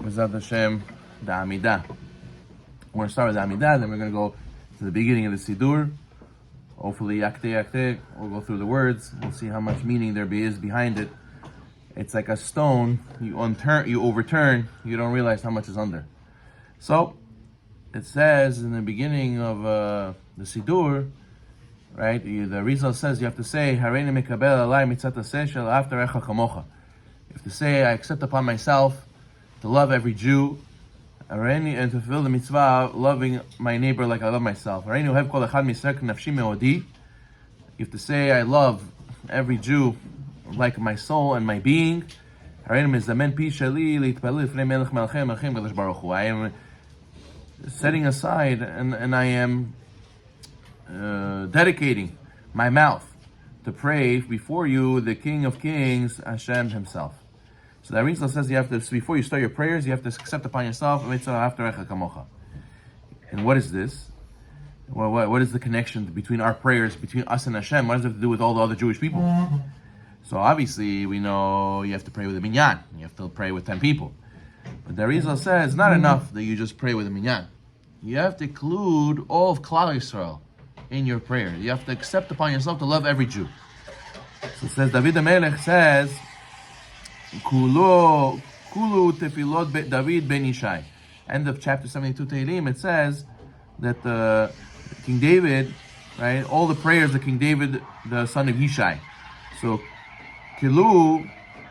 B'ezrat Hashem, the Amidah. We're going to start with the Amidah, then we're going to go to the beginning of the Siddur. Hopefully, yakte, we'll go through the words. We'll see how much meaning there is behind it. It's like a stone, you overturn, you don't realize how much is under. So, it says in the beginning of the Siddur, right, the Rizal says you have to say, Hareini mekabel alai mitzat haseh shel aftarecha kamocha. You have to say, I accept upon myself to love every Jew, and to fulfill the mitzvah of loving my neighbor like I love myself. You have to say, I love every Jew like my soul and my being. I am setting aside and I am dedicating my mouth to pray before you, the King of Kings, Hashem Himself. So the Rizal says you have to, before you start your prayers, you have to accept upon yourself. And what is this? What is the connection between our prayers, between us and Hashem? What does it have to do with all the other Jewish people? So obviously we know you have to pray with a minyan. You have to pray with 10 people. But the Rizal says it's not enough that you just pray with a minyan. You have to include all of Klal Yisrael in your prayer. You have to accept upon yourself to love every Jew. So it says, David HaMelech says, Kulu tefilot David ben Ishai. End of chapter 72 Tehillim, it says that King David, right, all the prayers of King David, the son of Ishai. So Kilu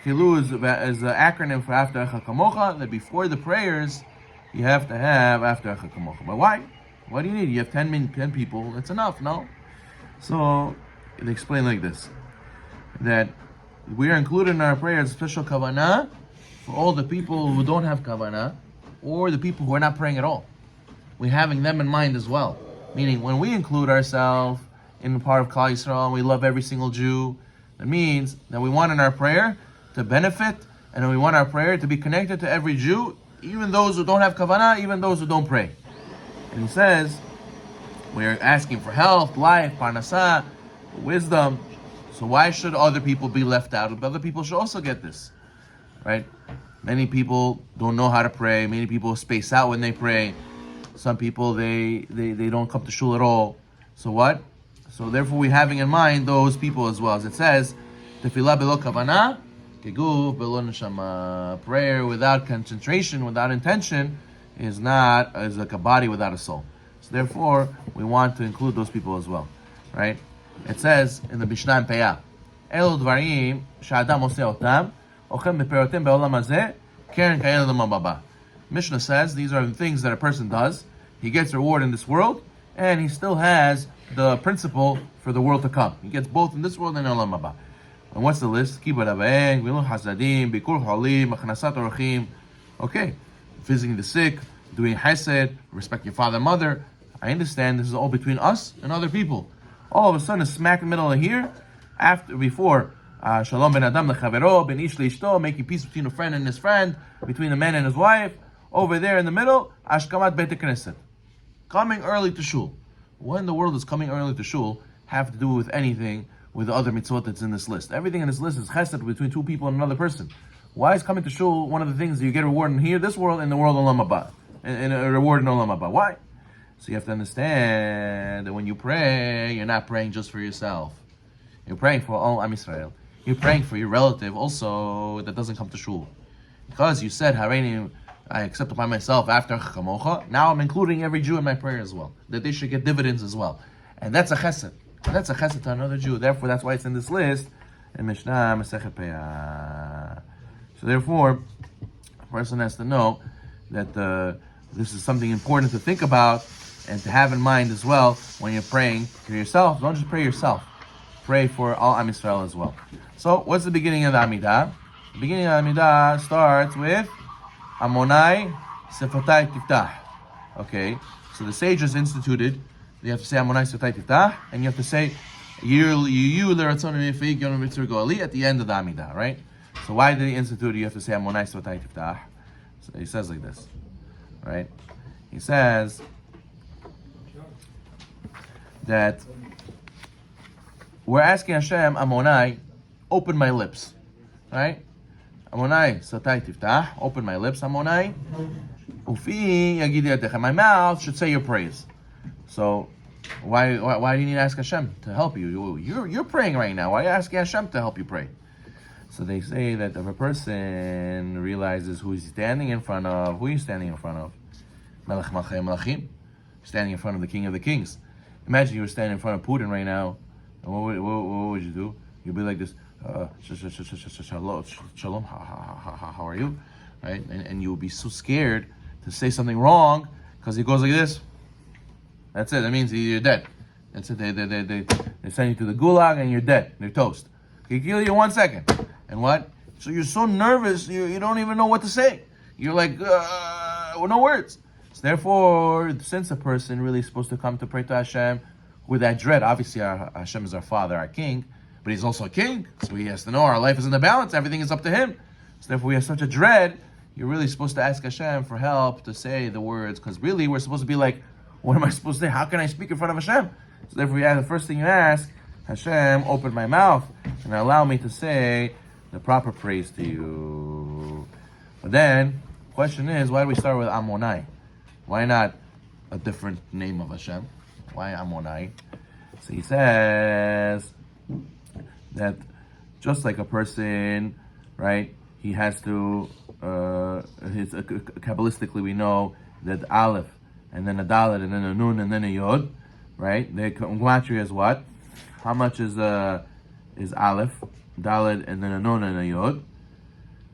is an acronym for After Echa Kamocha, that before the prayers, you have to have After Echa Kamocha. But why? What do you need? You have 10 people, that's enough, no? So they explain like this, that we are included in our prayers special kavanah for all the people who don't have kavanah, or the people who are not praying at all. We're having them in mind as well. Meaning, when we include ourselves in the part of Klal Yisrael, and we love every single Jew, that means that we want in our prayer to benefit, and we want our prayer to be connected to every Jew, even those who don't have kavanah, even those who don't pray. And he says, we're asking for health, life, parnasah, wisdom. So why should other people be left out? Other people should also get this, right? Many people don't know how to pray. Many people space out when they pray. Some people, they don't come to shul at all. So what? So therefore we're having in mind those people as well. As it says, Tefillah belo kavanah, keguf belo neshama. Prayer without concentration, without intention, is like a body without a soul. So therefore, we want to include those people as well, right? It says in the Mishnah in Peyah, Elu dvarim she'adam oseh otam, ochem beperotem be'olam hazeh, keren ka'el l'olam haba. Mishnah says these are the things that a person does. He gets reward in this world, and he still has the principle for the world to come. He gets both in this world and olam haba. And what's the list? Kibud avayim, gilul hasadim, bikur halim, achnasat orachim. Okay, visiting the sick, doing chesed, respect your father and mother. I understand this is all between us and other people. All of a sudden, smack in the middle of here, before Shalom ben Adam lechavero, ben ish leishto, making peace between a friend and his friend, between a man and his wife. Over there in the middle, Ashkamat Beit Knesset, coming early to shul. What in the world does coming early to shul have to do with anything with the other mitzvot that's in this list? Everything in this list is chesed between two people and another person. Why is coming to shul one of the things that you get a reward in here, this world, and the world olam haba, and a reward in olam haba? Why? So you have to understand that when you pray, you're not praying just for yourself. You're praying for all Am Yisrael. You're praying for your relative also that doesn't come to shul. Because you said, Hareini, I accept upon myself after Kamocha, now I'm including every Jew in my prayer as well. That they should get dividends as well. And that's a chesed. That's a chesed to another Jew. Therefore, that's why it's in this list in Mishnah Masechet Peyah. So therefore, a person has to know that this is something important to think about and to have in mind as well when you're praying for yourself. Don't just pray yourself. Pray for all Am Yisrael as well. So, what's the beginning of the Amidah? The beginning of the Amidah starts with Amonai Sefatai Tiftah. Okay, so the sages instituted, you have to say Amonai Sefatai Tiftah, and you have to say You L'Ratzon V'Yifig Yom Mitzvah Goali at the end of the Amidah, right? So why did he institute? You have to say Amonai Sefatai Tiftah. So he says like this, right? He says that we're asking Hashem, Amonai, open my lips, right? Amonai, Satai Tiftah, open my lips, Amonai. Ufi Yagidi Yadecha, my mouth should say your praise. So, why do you need to ask Hashem to help you? You're praying right now. Why are you asking Hashem to help you pray? So they say that if a person realizes who he's standing in front of, who are you standing in front of? Melech Malchei Melachim, standing in front of the King of the Kings. Imagine you were standing in front of Putin right now, and what would you do? You'd be like this, Shalom, how are you? Right? And you would be so scared to say something wrong, because he goes like this. That's it. That means you're dead. That's it. They send you to the gulag and you're dead. They're toast. They kill you in 1 second. And what? So you're so nervous, you don't even know what to say. You're like, no words. So therefore, since a person really is supposed to come to pray to Hashem with that dread, obviously Hashem is our Father, our King, but He's also a King, so He has to know our life is in the balance, everything is up to Him. So therefore we have such a dread, you're really supposed to ask Hashem for help to say the words, because really we're supposed to be like, what am I supposed to say? How can I speak in front of Hashem? So therefore the first thing you ask, Hashem, open my mouth and allow me to say the proper praise to you. But then, the question is, why do we start with Amonai? Why not a different name of Hashem? Why Amonai? So he says that just like a person, right, he has to, Kabbalistically we know that Aleph, and then a Dalet, and then a Nun, and then a Yod, right? The gematria is what? How much is Aleph, Dalet, and then a Nun and a Yod?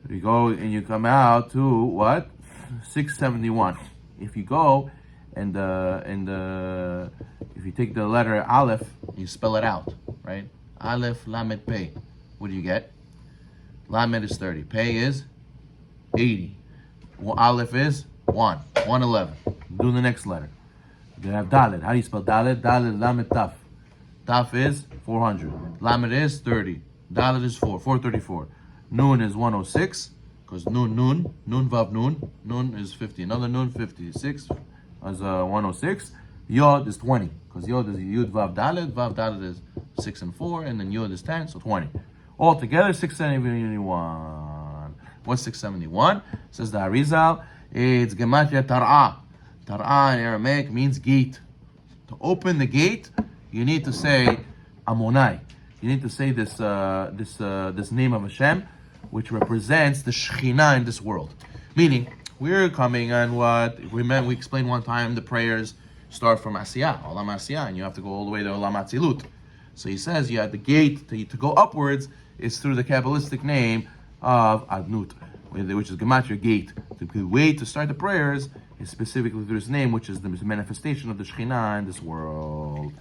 You go and you come out to what? 671. If you go and if you take the letter Aleph, you spell it out, right? Aleph, Lamed, Pei. What do you get? Lamed is 30. Pei is 80. Well, Aleph is 111. Do the next letter. You have Dalet. How do you spell Dalet? Dalet, Lamed, Taf. Taf is 400. Lamed is 30. Dalet is 434. Nun is 106. Because Nun, Vav Nun. Nun is 50. Another Nun, 56 is 106. Yod is 20. Because Yod is Yud Vav Dalet. Vav Dalet is 6 and 4. And then Yod is 10, so 20. Altogether, 671. What's 671? Says the Arizal. It's Gematria Tar'ah. Tar'ah in Aramaic means gate. To open the gate, you need to say Amonai. You need to say this name of Hashem, which represents the Shekhinah in this world. Meaning, we're coming on what we explained one time. The prayers start from Asiyah, Olam Asiyah, and you have to go all the way to Olam Atzilut. So he says, you have the gate to go upwards is through the Kabbalistic name of Adnut, which is Gematria gate. The way to start the prayers is specifically through his name, which is the manifestation of the Shekhinah in this world.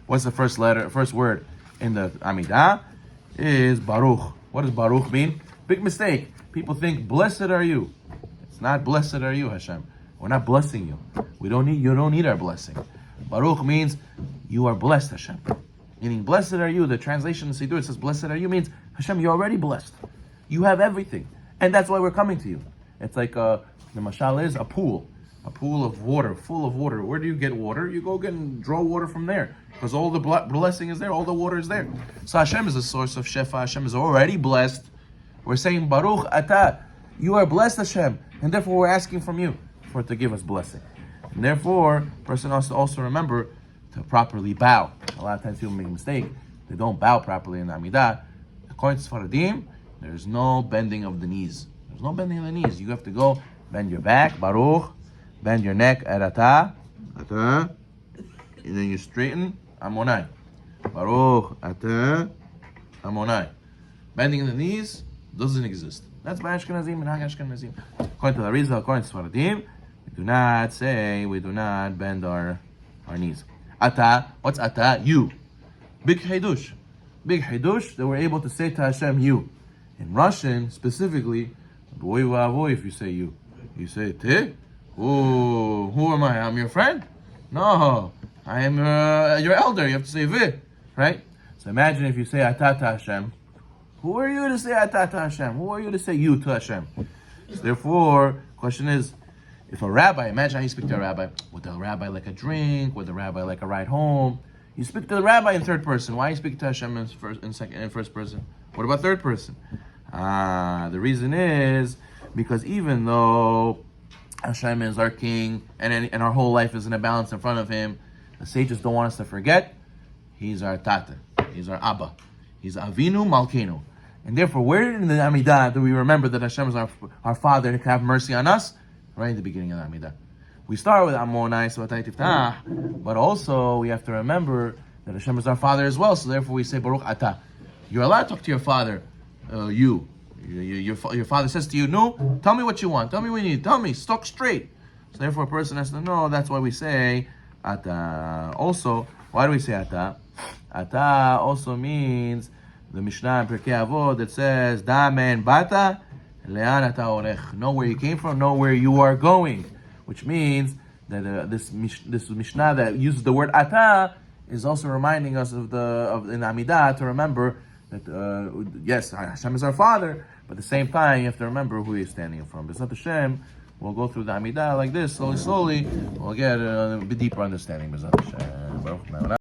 What's the first word in the Amidah? Is Baruch. What does Baruch mean? Big mistake. People think, blessed are you. It's not blessed are you, Hashem. We're not blessing you. You don't need our blessing. Baruch means you are blessed, Hashem. Meaning, blessed are you. The translation in Siddur says, blessed are you means, Hashem, you're already blessed. You have everything. And that's why we're coming to you. It's like the mashal is a pool of water, full of water. Where do you get water? You go get and draw water from there. Because all the blessing is there, all the water is there. So Hashem is a source of Shefa. Hashem is already blessed. We're saying, Baruch Atah, you are blessed, Hashem. And therefore we're asking from you for it to give us blessing. And therefore, a person has to also remember to properly bow. A lot of times people make a mistake. They don't bow properly in the Amidah. According to Sfaradim, there's no bending of the knees. There's no bending of the knees. You have to go bend your back, Baruch, bend your neck, Atah, and then you straighten, Amonai. Baruch, Atah, Amonai. Bending in the knees doesn't exist. That's by Ashkenazim and Ashkenazim. According to the Arizal, according to Sfaradim, we do not bend our knees. Atah, what's Atah? You. Big Hidush. Big Hidush that we're able to say to Hashem, you. In Russian, specifically, boy vavoy if you say you. You say te? Oh, who am I? I'm your friend? No, I am your elder. You have to say vi, right? So imagine if you say Atah to Hashem. Who are you to say Atah to Hashem? Who are you to say you to Hashem? So therefore, question is, if a rabbi, imagine how you speak to a rabbi. Would the rabbi like a drink? Would the rabbi like a ride home? You speak to the rabbi in third person. Why you speak to Hashem in first person? What about third person? The reason is because even though Hashem is our king and our whole life is in a balance in front of him, the sages don't want us to forget he's our tata, he's our Abba, he's Avinu Malkeinu. And therefore, where in the Amidah do we remember that Hashem is our Father and can have mercy on us? Right in the beginning of the Amidah. We start with Amonai Svatay Tiftah, but also we have to remember that Hashem is our Father as well. So therefore, we say Baruch Atah. You're allowed to talk to your Father. Your Father says to you, "No, tell me what you want. Tell me what you need. Tell me. Talk straight." So therefore, a person has to know. That's why we say Atah. Also, why do we say Atah? Atah also means the Mishnah in Pirkei Avot that says, "Da men bata, le'an ata orech." Know where you came from, know where you are going. Which means that this Mishnah that uses the word Atah is also reminding us of in Amidah to remember that yes, Hashem is our Father, but at the same time you have to remember who you're standing from. B'ezrat Hashem, we'll go through the Amidah like this, slowly. We'll get a bit deeper understanding. B'ezrat Hashem.